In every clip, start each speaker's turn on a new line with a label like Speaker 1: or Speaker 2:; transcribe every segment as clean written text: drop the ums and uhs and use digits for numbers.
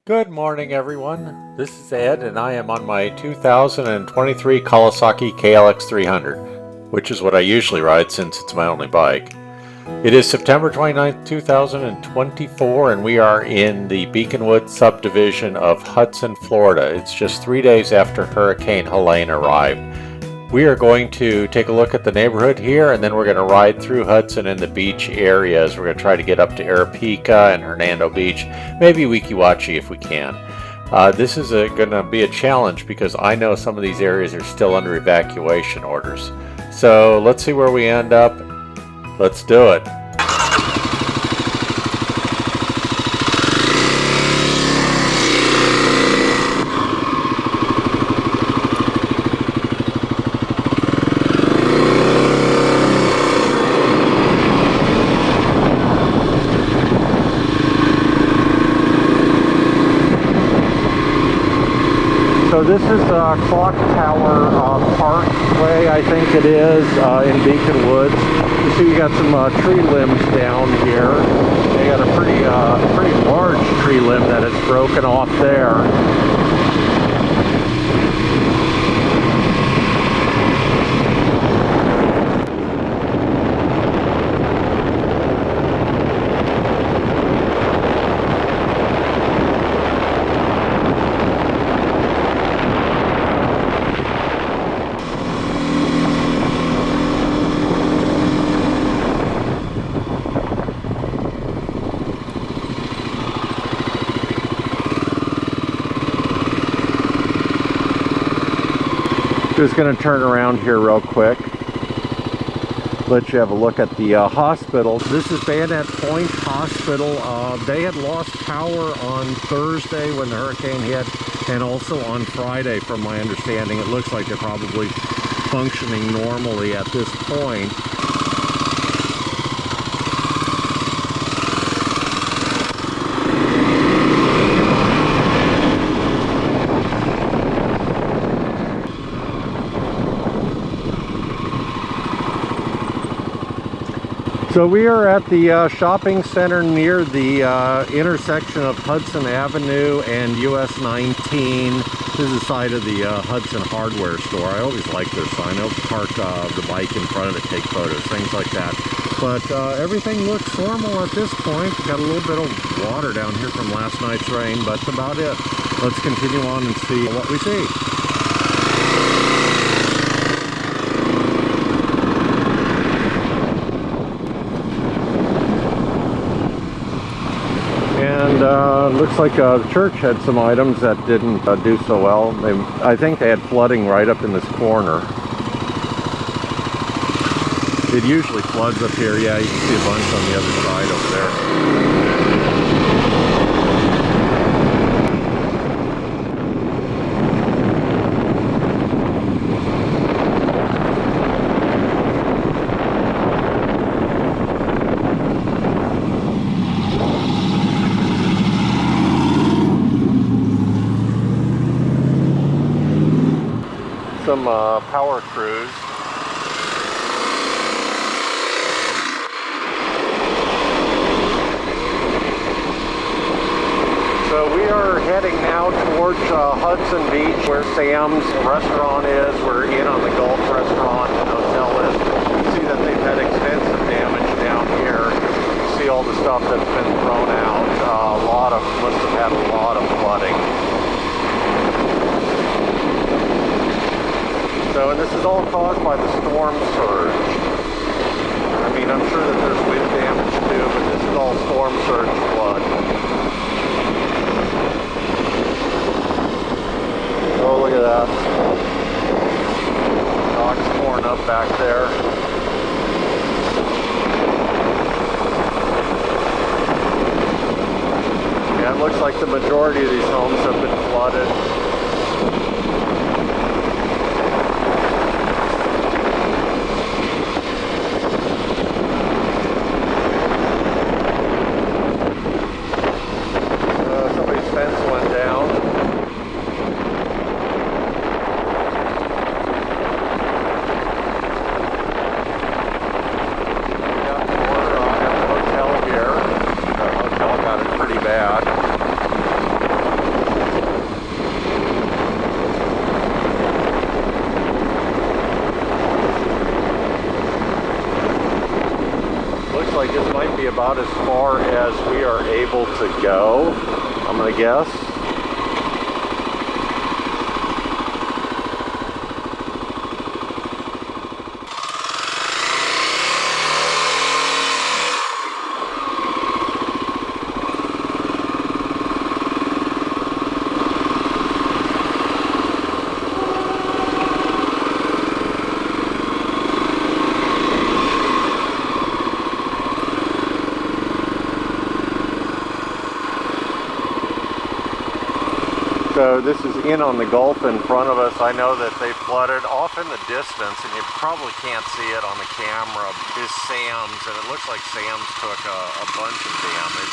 Speaker 1: Good morning, everyone. This is Ed, and I am on my 2023 Kawasaki KLX-300, which is what I usually ride since it's my only bike. It is September 29th, 2024, and we are in the Beaconwood subdivision of Hudson, Florida. It's just 3 days after Hurricane Helene arrived. We are going to take a look at the neighborhood here, and then we're going to ride through Hudson and the beach areas. We're going to try to get up to Aripeka and Hernando Beach, maybe Weeki Wachee if we can. This is going to be a challenge because I know some of these areas are still under evacuation orders. So let's see where we end up. Let's do it. So this is Clock Tower Parkway, I think it is, in Beacon Woods. You see we got some tree limbs down here. They got a pretty large tree limb that is broken off there. Just going to turn around here real quick, let you have a look at the hospital. This is Bayonet Point Hospital. They had lost power on Thursday when the hurricane hit, and also on Friday, from my understanding. It looks like they're probably functioning normally at this point. So we are at the shopping center near the intersection of Hudson Avenue and US 19. This is the side of the Hudson hardware store. I always like their sign. I'll park the bike in front of it, take photos, things like that. But everything looks normal at this point. Got a little bit of water down here from last night's rain, but that's about it. Let's continue on and see what we see. And looks like the church had some items that didn't do so well. I think they had flooding right up in this corner. It usually floods up here. Yeah, you can see a bunch on the other side over there. Some power crews. So we are heading now towards Hudson Beach, where Sam's restaurant is. We're in on the Gulf restaurant and hotel is. You see that they've had extensive damage down here. You see all the stuff that's been thrown out. Must have had a lot of flooding. So, and this is all caused by the storm surge. I mean, I'm sure that there's wind damage too, but this is all storm surge flood. Oh, look at that. Dock's torn up back there. Yeah, it looks like the majority of these homes have been flooded. bad. about as far as we are able to go, I'm gonna guess. So this is in on the Gulf in front of us. I know that they flooded off in the distance, and you probably can't see it on the camera, is Sam's, and it looks like Sam's took a bunch of damage.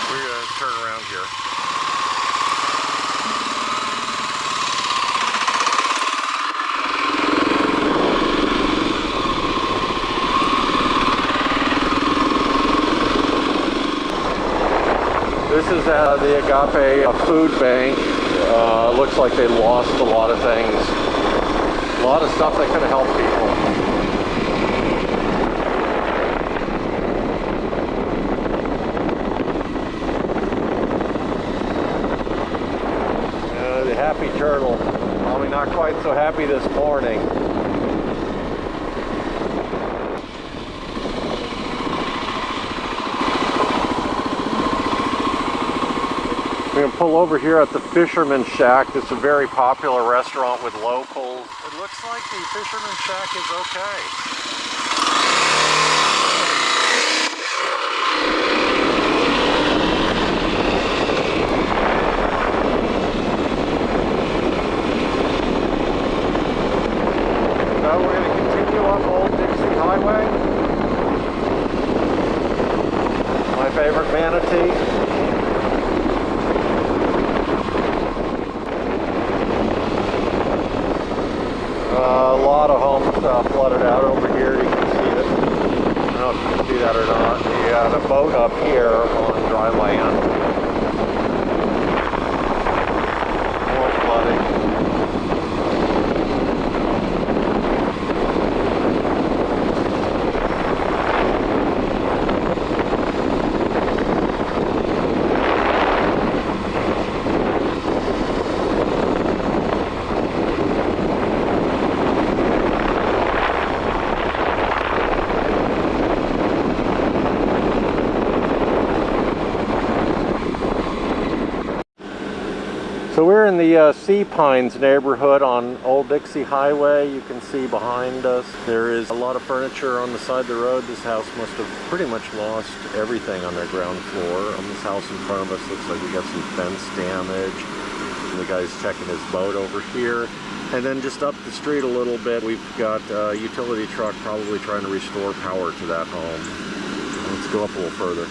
Speaker 1: We're going to turn around here. This is the Agape food bank. Looks like they lost a lot of things. A lot of stuff that could have helped people. The happy turtle. Probably not quite so happy this morning. We're going to pull over here at the Fisherman's Shack. This is a very popular restaurant with locals. It looks like the Fisherman's Shack is okay. So we're going to continue up Old Dixie Highway. My favorite manatee. A lot of homes flooded out over here. You can see it. I don't know if you can see that or not. You got a boat up here on dry land. More flooding. So we're in the Sea Pines neighborhood on Old Dixie Highway. You can see behind us there is a lot of furniture on the side of the road. This house must have pretty much lost everything on their ground floor. On this house in front of us looks like we got some fence damage. And the guy's checking his boat over here. And then just up the street a little bit, we've got a utility truck probably trying to restore power to that home. Let's go up a little further.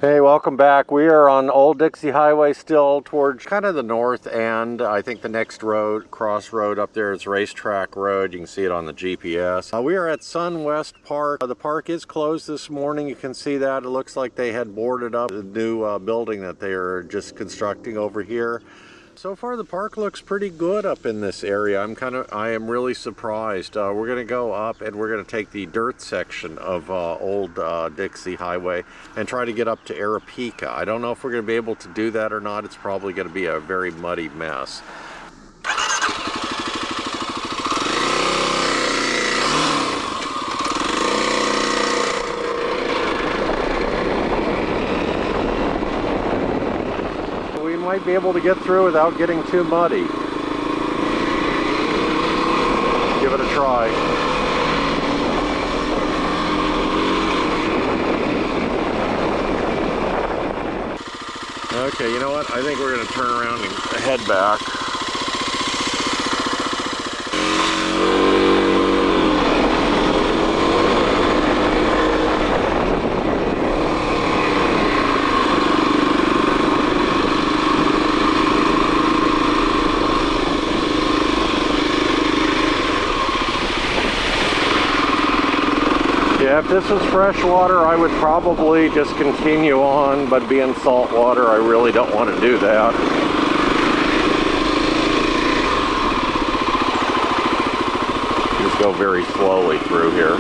Speaker 1: Hey, welcome back. We are on Old Dixie Highway still towards kind of the north end. I think the next road, crossroad up there is Racetrack Road. You can see it on the GPS. We are at SunWest Park. The park is closed this morning. You can see that. It looks like they had boarded up the new building that they are just constructing over here. So far the park looks pretty good up in this area. I am really surprised. We're going to go up and we're going to take the dirt section of Old Dixie Highway and try to get up to Aripeka. I don't know if we're going to be able to do that or not. It's probably going to be a very muddy mess. Might be able to get through without getting too muddy. Give it a try. Okay, you know what? I think we're going to turn around and
Speaker 2: head back. Yeah, if this was fresh water, I would probably just continue on, but being salt water, I really don't want to do that. Just go very slowly through here.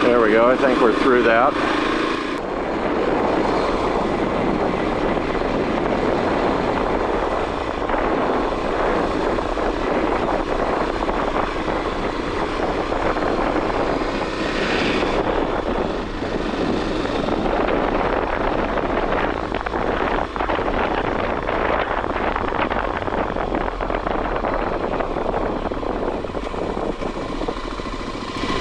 Speaker 2: There we go, I think we're through that.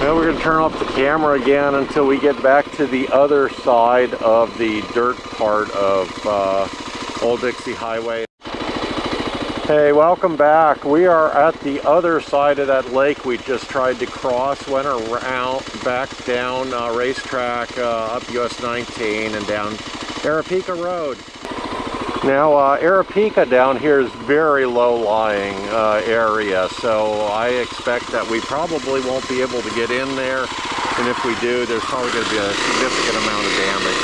Speaker 2: Well, we're going to turn off the camera again until we get back to the other side of the dirt part of Old Dixie Highway. Hey, welcome back. We are at the other side of that lake we just tried to cross. Went around, back down racetrack, up US 19 and down Aripeka Road. Now, Aripeka down here is very low-lying area, so I expect that we probably won't be able to get in there, and if we do, there's probably going to be a significant amount of damage.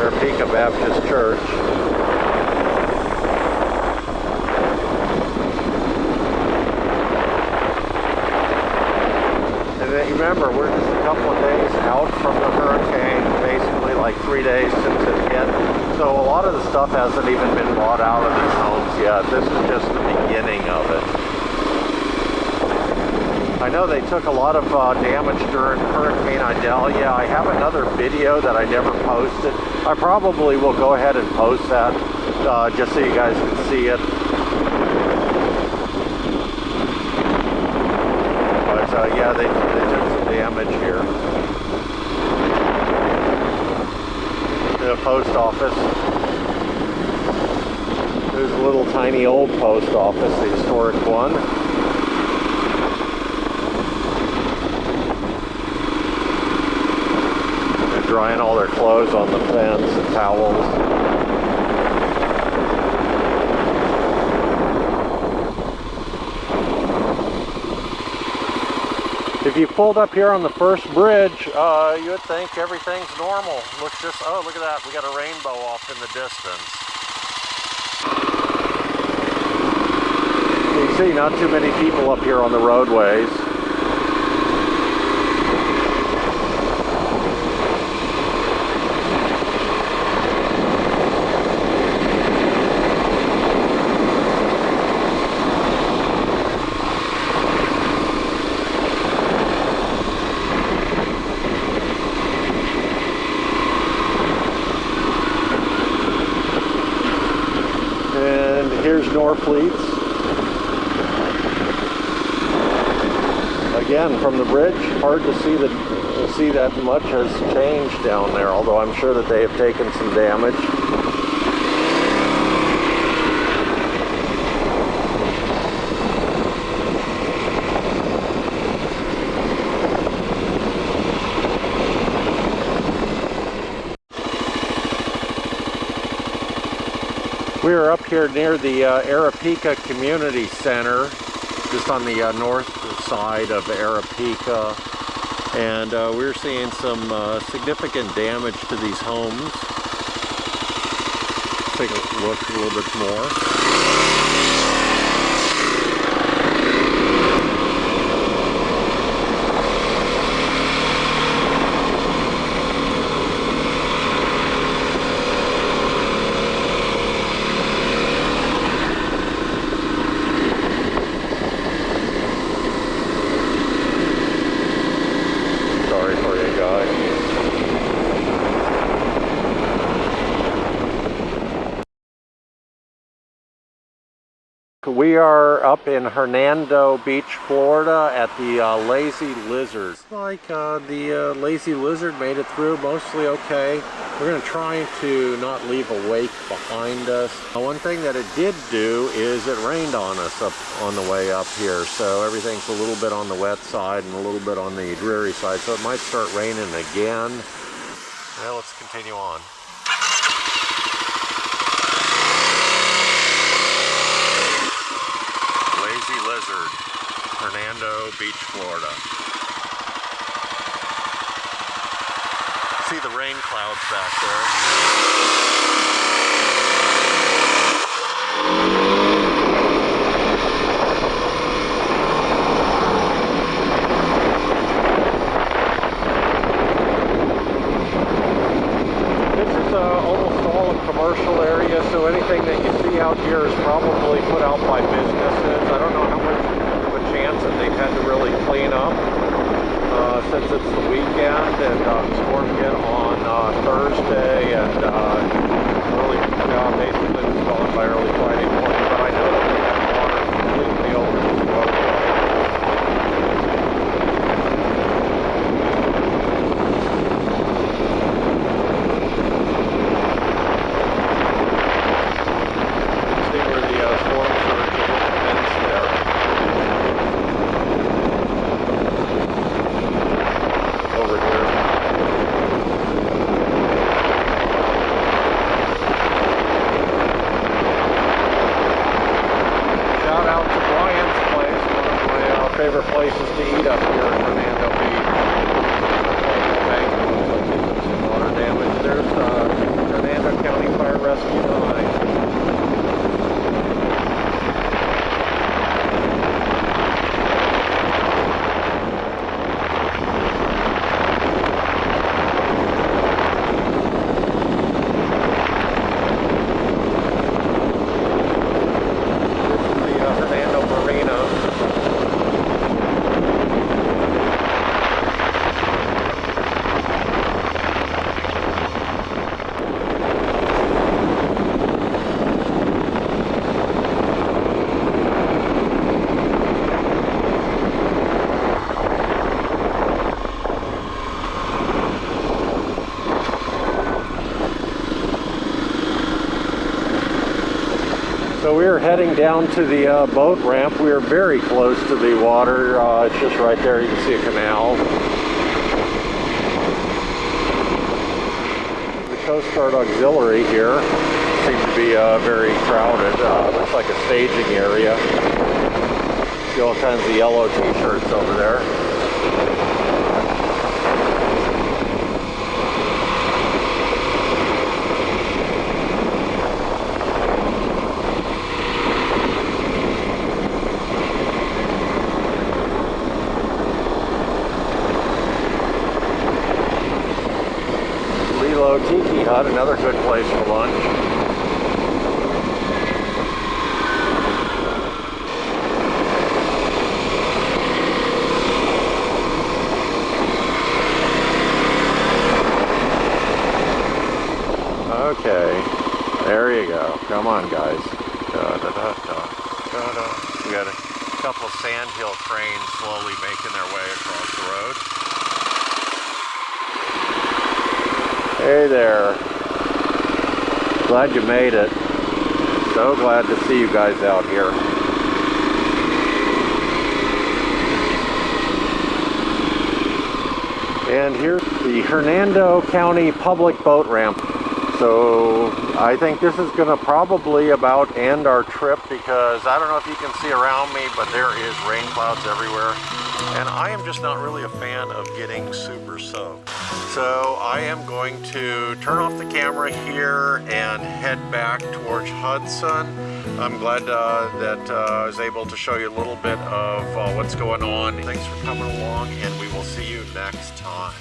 Speaker 2: Aripeka Baptist Church. And then remember, we're just a couple of days out from the hurricane, basically like 3 days since it hit. So a lot of the stuff hasn't even been brought out of these homes yet. This is just the beginning of it. I know they took a lot of damage during Hurricane Idalia. I have another video that I never posted. I probably will go ahead and post that just so you guys can see it. But yeah, they took some damage here. The post office. There's a little tiny old post office, the historic one. Drying all their clothes on the fence and towels. If you pulled up here on the first bridge, you would think everything's normal. Looks just, oh, look at that. We got a rainbow off in the distance. You can see not too many people up here on the roadways. Here's Norfleets. Again, from the bridge, hard to see that much has changed down there, although I'm sure that they have taken some damage. here near the Aripeka Community Center, just on the north side of Aripeka, and we're seeing some significant damage to these homes. Take a look a little bit more. We are up in Hernando Beach, Florida at the Lazy Lizard. Looks like the Lazy Lizard made it through mostly okay. We're going to try to not leave a wake behind us. One thing that it did do is it rained on us up on the way up here, so everything's a little bit on the wet side and a little bit on the dreary side, so it might start raining again. Well, let's continue on. Lazy Lizard, Hernando Beach, Florida. See the rain clouds back there. Commercial area, so anything that you see out here is probably put out by businesses. I don't know how much of a chance that they've had to really clean up since it's the weekend, and storm hit on Thursday, and basically was gone by early Friday morning. But I know that we had water completely over this roadway. Favorite places to eat up here in Hernando Beach. Okay, some water damage. There's Hernando County Fire Rescue 9. This is the Hernando Marina. So we are heading down to the boat ramp. We are very close to the water. It's just right there. You can see a canal. The Coast Guard Auxiliary here seems to be very crowded. Looks like a staging area. See all kinds of yellow t-shirts over there. Tiki Hut, another good place for lunch. Okay, there you go. Come on, guys. We got a couple of sandhill cranes slowly making their way across the road. Hey there. Glad you made it. So glad to see you guys out here. And here's the Hernando County public boat ramp. So I think this is going to probably about end our trip, because I don't know if you can see around me, but there is rain clouds everywhere. And I am just not really a fan of getting super soaked. So I am going to turn off the camera here and head back towards Hudson. I'm glad that I was able to show you a little bit of what's going on. Thanks for coming along, and we will see you next time.